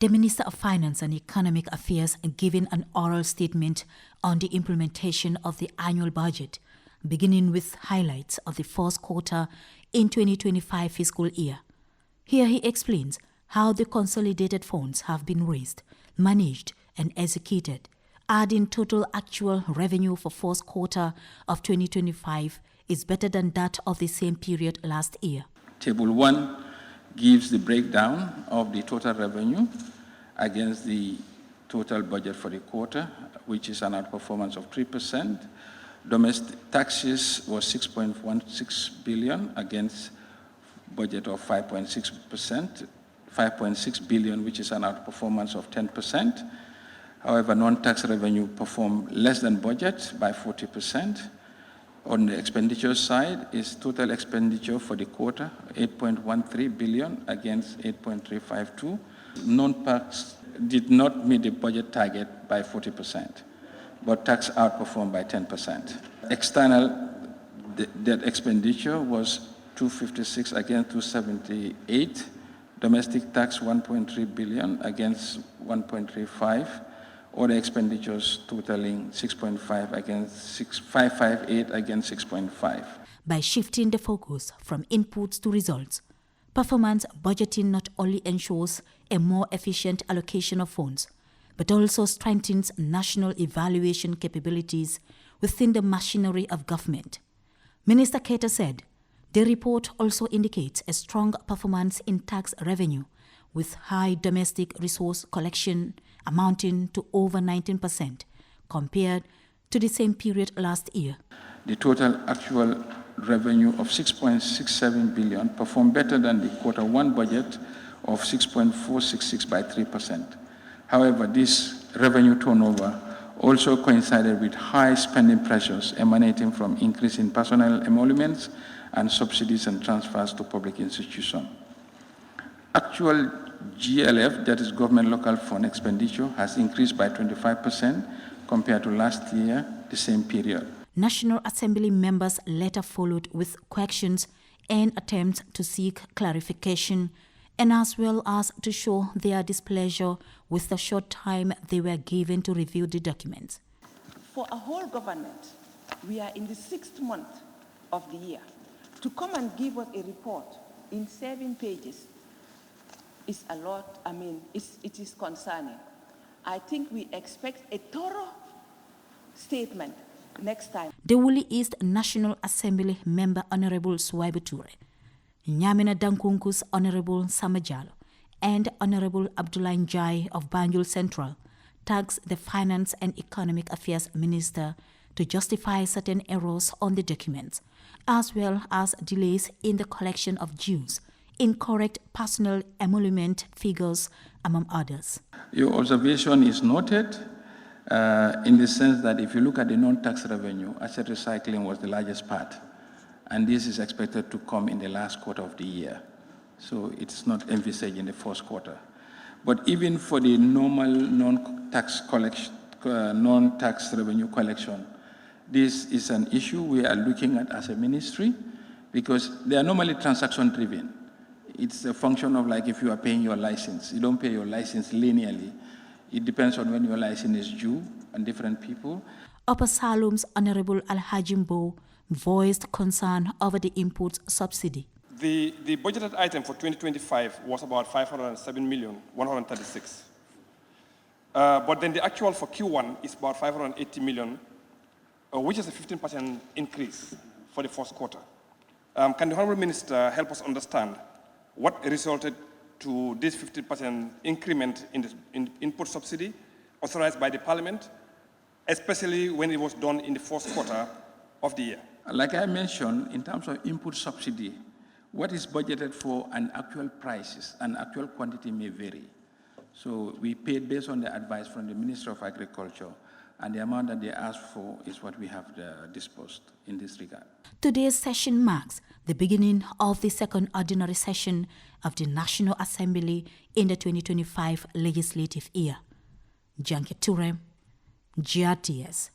The Minister of Finance and Economic Affairs giving an oral statement on the implementation of the annual budget, beginning with highlights of the first quarter in 2025 fiscal year. Here he explains how the consolidated funds have been raised, managed and executed, adding total actual revenue for first quarter of 2025 is better than that of the same period last year. Table 1 gives the breakdown of the total revenue against the total budget for the quarter, which is an outperformance of 3%. Domestic taxes was 6.16 billion against budget of 5.6 billion, which is an outperformance of 10%. However, non-tax revenue performed less than budget by 40%. On the expenditure side is total expenditure for the quarter, 8.13 billion against 8.352. Non-tax did not meet the budget target by 40%, but tax outperformed by 10%. External debt expenditure was 256 against 278. Domestic tax 1.3 billion against 1.35. Other expenditures totaling 6.5 against 558 against 6.5. By shifting the focus from inputs to results, performance budgeting not only ensures a more efficient allocation of funds, but also strengthens national evaluation capabilities within the machinery of government. Minister Keita said, the report also indicates a strong performance in tax revenue, with high domestic resource collection amounting to over 19% compared to the same period last year. The total actual revenue of 6.67 billion performed better than the quarter 1 budget of 6.466 by 3%. However, this revenue turnover also coincided with high spending pressures emanating from increase in personnel emoluments and subsidies and transfers to public institutions. Actual GLF, that is government local fund expenditure, has increased by 25% compared to last year, the same period. National Assembly members later followed with questions and attempts to seek clarification, and as well as to show their displeasure with the short time they were given to review the documents. For a whole government, we are in the 6th month of the year. To come and give us a report in 7 pages is a lot. I mean, it is concerning. I think we expect a thorough statement next time. The Woolly East National Assembly member Honorable Swaibu Ture, Nyamina Dankunku's Honorable Samajalo, and Honorable Abdullah Njai of Banjul Central tasked the Finance and Economic Affairs Minister to justify certain errors on the documents, as well as delays in the collection of dues, incorrect personal emolument figures, among others. Your observation is noted in the sense that if you look at the non-tax revenue, asset recycling was the largest part, and this is expected to come in the last quarter of the year. So it's not envisaged in the first quarter. But even for the normal non-tax revenue collection, this is an issue we are looking at as a ministry, because they are normally transaction-driven. It's a function of like if you are paying your license. You don't pay your license linearly. It depends on when your license is due on different people. Upper Salom's Honorable Al-Hajimbo voiced concern over the input subsidy. The budgeted item for 2025 was about 507,136. But then the actual for Q1 is about 580 million, which is a 15% increase for the first quarter. Can the Honorable Minister help us understand what resulted to this 50% increment in the input subsidy authorized by the Parliament, especially when it was done in the first quarter of the year? Like I mentioned, in terms of input subsidy, what is budgeted for and actual prices and actual quantity may vary. So we paid based on the advice from the Minister of Agriculture, and the amount that they asked for is what we have disposed in this regard. Today's session marks the beginning of the second ordinary session of the National Assembly in the 2025 legislative year. Janke Ture, GRTS.